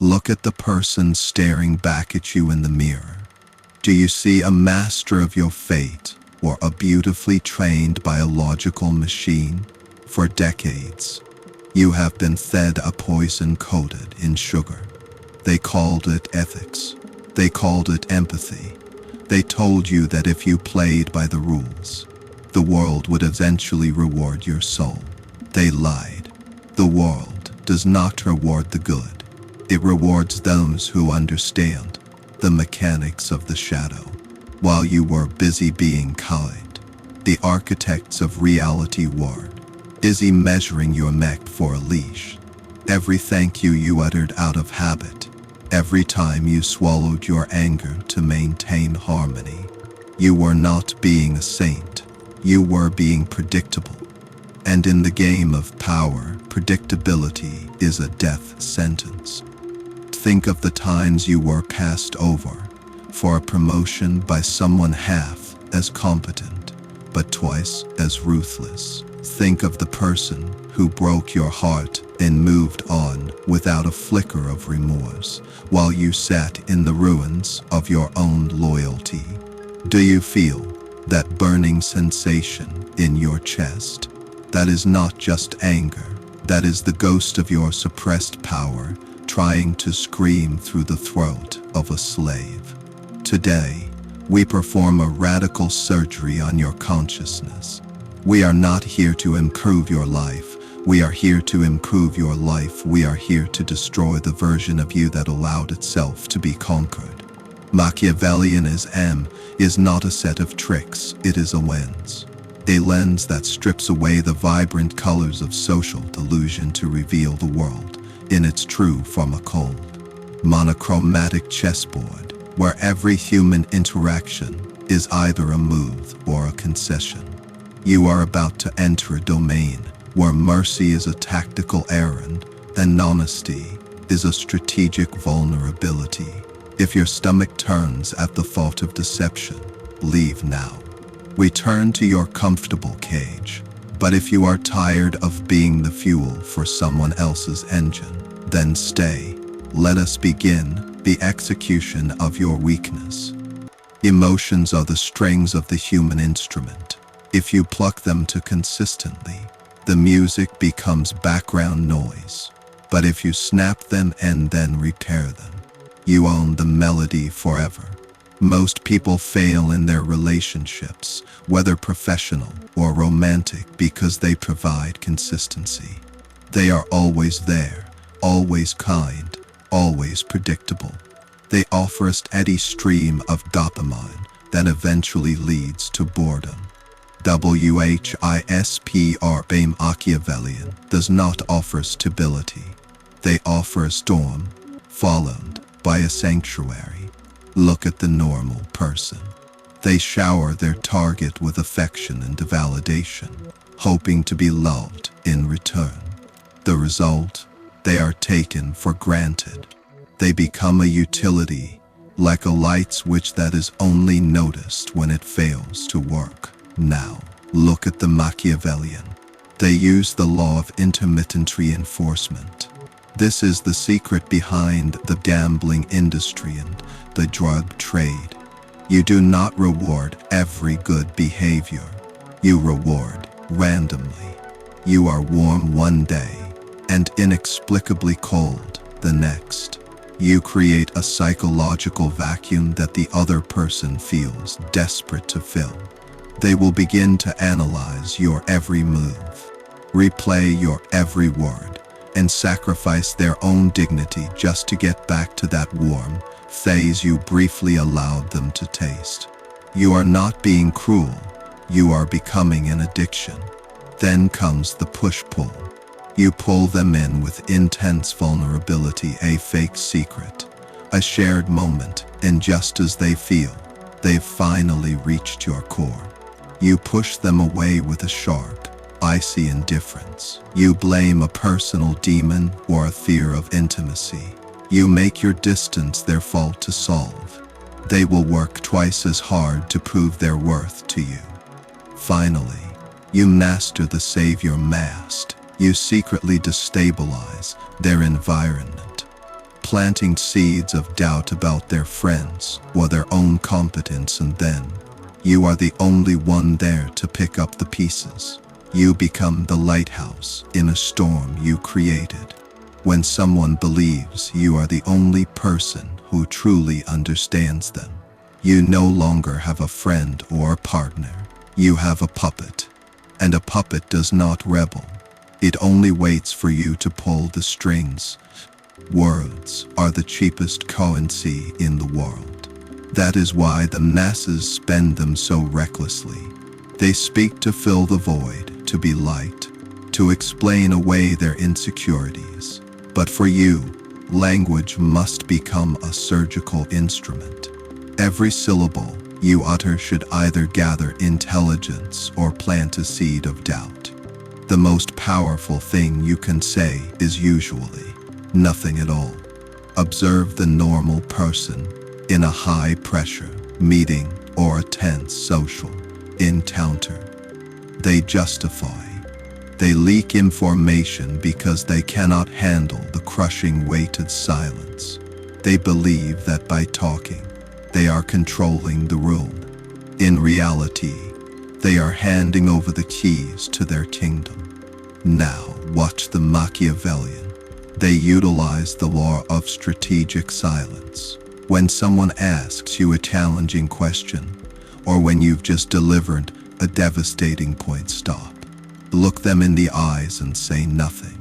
Look at the person staring back at you in the mirror. Do you see a master of your fate or a beautifully trained biological machine? For decades, you have been fed a poison coated in sugar. They called it ethics. They called it empathy. They told you that if you played by the rules, the world would eventually reward your soul. They lied. The world does not reward the good. It rewards those who understand the mechanics of the shadow. While you were busy being kind, the architects of reality were busy measuring your neck for a leash. Every thank you you uttered out of habit, every time you swallowed your anger to maintain harmony, you were not being a saint. You were being predictable. And in the game of power, predictability is a death sentence. Think of the times you were passed over for a promotion by someone half as competent, but twice as ruthless. Think of the person who broke your heart and moved on without a flicker of remorse, while you sat in the ruins of your own loyalty. Do you feel that burning sensation in your chest? That is not just anger. That is the ghost of your suppressed power trying to scream through the throat of a slave. Today, we perform a radical surgery on your consciousness. We are not here to improve your life. We are here to improve your life. We are here to destroy the version of you that allowed itself to be conquered. Machiavellianism is not a set of tricks, it is a lens. A lens that strips away the vibrant colors of social delusion to reveal the world in its true form, a cold, monochromatic chessboard where every human interaction is either a move or a concession. You are about to enter a domain where mercy is a tactical errand and honesty is a strategic vulnerability. If your stomach turns at the thought of deception, leave now. Return to your comfortable cage. But if you are tired of being the fuel for someone else's engine, then stay. Let us begin the execution of your weakness. Emotions are the strings of the human instrument. If you pluck them too consistently, the music becomes background noise. But if you snap them and then repair them, you own the melody forever. Most people fail in their relationships, whether professional or romantic, because they provide consistency. They are always there, always kind, always predictable. They offer a steady stream of dopamine that eventually leads to boredom. WHISPR Machiavellian does not offer stability. They offer a storm, followed by a sanctuary. Look at the normal person. They shower their target with affection and validation, hoping to be loved in return. The result? They are taken for granted. They become a utility, like a light switch that is only noticed when it fails to work. Now, look at the Machiavellian. They use the law of intermittent reinforcement. This is the secret behind the gambling industry and the drug trade. You do not reward every good behavior. You reward randomly. You are warm one day and inexplicably cold the next. You create a psychological vacuum that the other person feels desperate to fill. They will begin to analyze your every move, replay your every word, and sacrifice their own dignity just to get back to that warm phase you briefly allowed them to taste. You are not being cruel, you are becoming an addiction. Then comes the push-pull. You pull them in with intense vulnerability, a fake secret, a shared moment, and just as they feel they've finally reached your core, you push them away with a sharp, icy indifference. You blame a personal demon or a fear of intimacy. You make your distance their fault to solve. They will work twice as hard to prove their worth to you. Finally, you master the savior mask. You secretly destabilize their environment. planting seeds of doubt about their friends or their own competence, and then you are the only one there to pick up the pieces. You become the lighthouse in a storm you created. When someone believes you are the only person who truly understands them, you no longer have a friend or a partner. You have a puppet. And a puppet does not rebel. It only waits for you to pull the strings. Words are the cheapest currency in the world. That is why the masses spend them so recklessly. They speak to fill the void, to be light, to explain away their insecurities. But for you, language must become a surgical instrument. Every syllable you utter should either gather intelligence or plant a seed of doubt. The most powerful thing you can say is usually nothing at all. Observe the normal person in a high-pressure meeting or a tense social encounter. They justify. They leak information because they cannot handle the crushing weighted silence. They believe that by talking, they are controlling the room. In reality, they are handing over the keys to their kingdom. Now, watch the Machiavellian. They utilize the law of strategic silence. When someone asks you a challenging question, or when you've just delivered a devastating point, stop. Look them in the eyes and say nothing.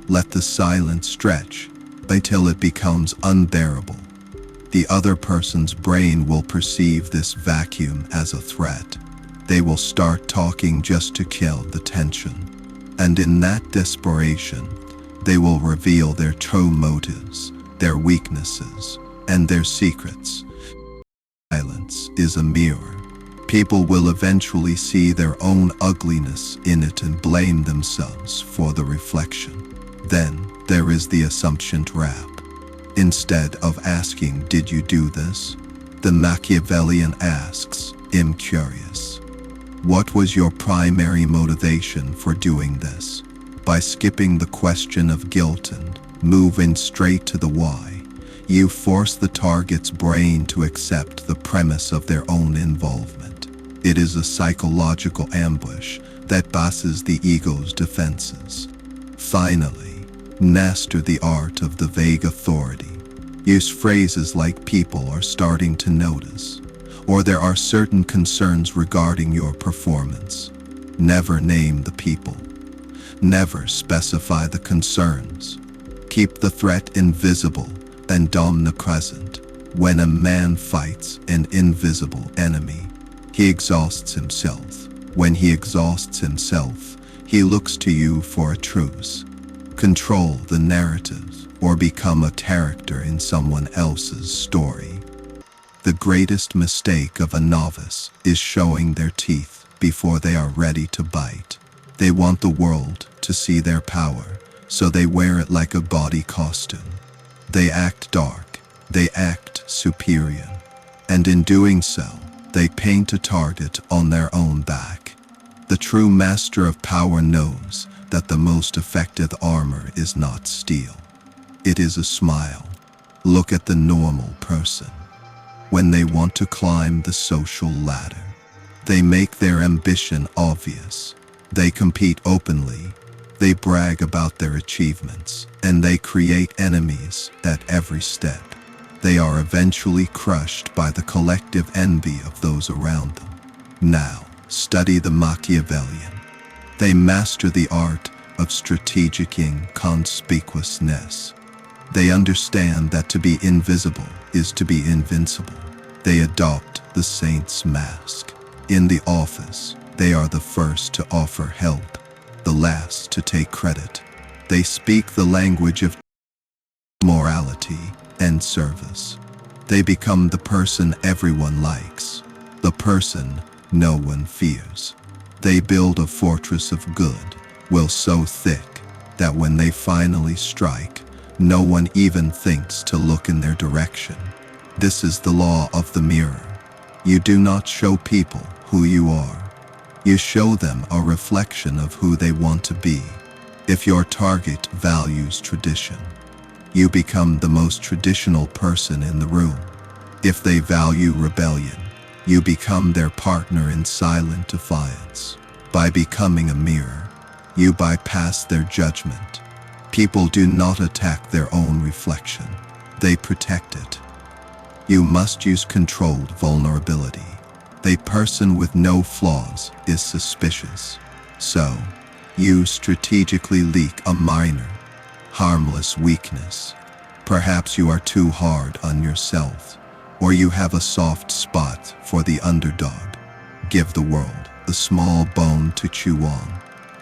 Let the silence stretch until it becomes unbearable. The other person's brain will perceive this vacuum as a threat. They will start talking just to kill the tension. And in that desperation, they will reveal their true motives, their weaknesses, and their secrets. Silence is a mirror. People will eventually see their own ugliness in it and blame themselves for the reflection. Then there is the assumption trap. Instead of asking, "Did you do this?" the Machiavellian asks, "I'm curious. What was your primary motivation for doing this?" By skipping the question of guilt and moving straight to the why, you force the target's brain to accept the premise of their own involvement. It is a psychological ambush that passes the ego's defenses. Finally, master the art of the vague authority. Use phrases like "people are starting to notice," or "there are certain concerns regarding your performance." Never name the people. Never specify the concerns. Keep the threat invisible and omnipresent. When a man fights an invisible enemy, he exhausts himself. When he exhausts himself, he looks to you for a truce. Control the narrative or become a character in someone else's story. The greatest mistake of a novice is showing their teeth before they are ready to bite. They want the world to see their power, so they wear it like a body costume. They act dark, they act superior, and in doing so, they paint a target on their own back. The true master of power knows that the most effective armor is not steel. It is a smile. Look at the normal person. When they want to climb the social ladder, they make their ambition obvious. They compete openly. They brag about their achievements, and they create enemies at every step. They are eventually crushed by the collective envy of those around them. Now, study the Machiavellian. They master the art of strategic inconspicuousness. They understand that to be invisible is to be invincible. They adopt the saint's mask. In the office, they are the first to offer help, the last to take credit. They speak the language of morality and service. They become the person everyone likes, the person no one fears. They build a fortress of good, will so thick that when they finally strike, no one even thinks to look in their direction. This is the law of the mirror. You do not show people who you are. You show them a reflection of who they want to be. If your target values tradition, you become the most traditional person in the room. If they value rebellion, you become their partner in silent defiance. By becoming a mirror, you bypass their judgment. People do not attack their own reflection, they protect it. You must use controlled vulnerability. A person with no flaws is suspicious. So, you strategically leak a minor, harmless weakness. Perhaps you are too hard on yourself, or you have a soft spot for the underdog. Give the world a small bone to chew on,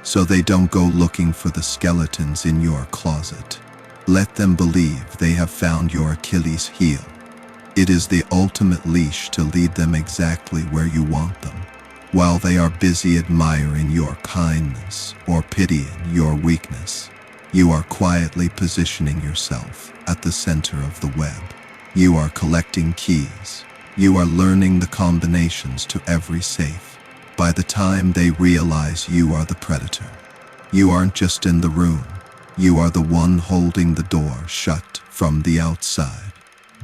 so they don't go looking for the skeletons in your closet. Let them believe they have found your Achilles heel. It is the ultimate leash to lead them exactly where you want them, while they are busy admiring your kindness or pitying your weakness. You are quietly positioning yourself at the center of the web. You are collecting keys. You are learning the combinations to every safe. By the time they realize you are the predator, you aren't just in the room. You are the one holding the door shut from the outside.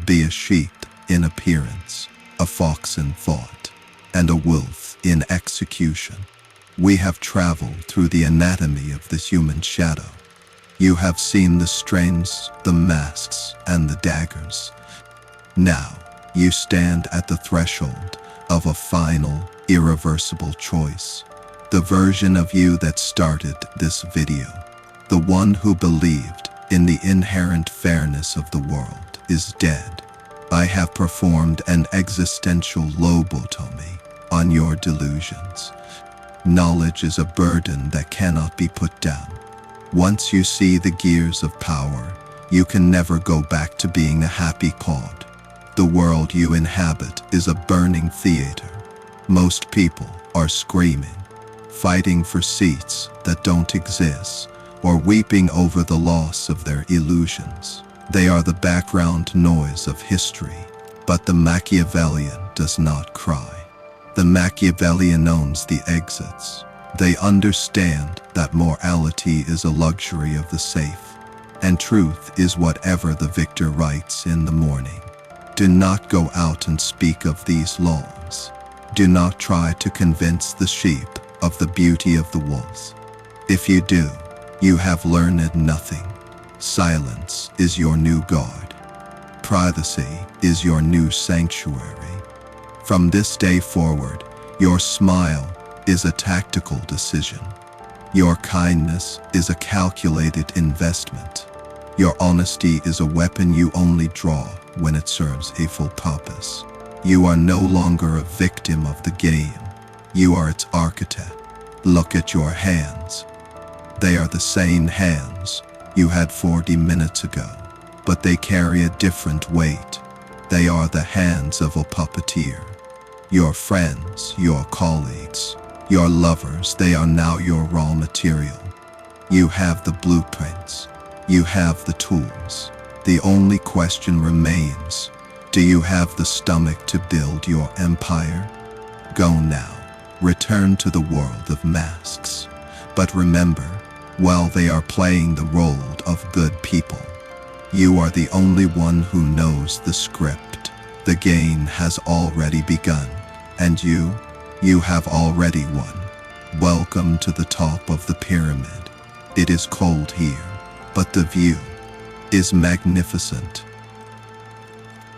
Be a sheep in appearance, a fox in thought, and a wolf in execution. We have traveled through the anatomy of the human shadow. You have seen the strings, the masks, and the daggers. Now, you stand at the threshold of a final, irreversible choice. The version of you that started this video, the one who believed in the inherent fairness of the world, is dead. I have performed an existential lobotomy on your delusions. Knowledge is a burden that cannot be put down. Once you see the gears of power, you can never go back to being a happy cod. The world you inhabit is a burning theater. Most people are screaming, fighting for seats that don't exist, or weeping over the loss of their illusions. They are the background noise of history, but the Machiavellian does not cry. The Machiavellian owns the exits. They understand that morality is a luxury of the safe, and truth is whatever the victor writes in the morning. Do not go out and speak of these laws. Do not try to convince the sheep of the beauty of the wolves. If you do, you have learned nothing. Silence is your new guard. Privacy is your new sanctuary. From this day forward, your smile is a tactical decision. Your kindness is a calculated investment. Your honesty is a weapon you only draw when it serves a full purpose. You are no longer a victim of the game. You are its architect. Look at your hands. They are the same hands you had 40 minutes ago, but they carry a different weight. They are the hands of a puppeteer. Your friends, your colleagues, your lovers, they are now your raw material. You have the blueprints. You have the tools. The only question remains, do you have the stomach to build your empire? Go now. Return to the world of masks. But remember, while they are playing the role of good people, you are the only one who knows the script. The game has already begun, and you have already won. Welcome to the top of the pyramid. It is cold here, but the view is magnificent.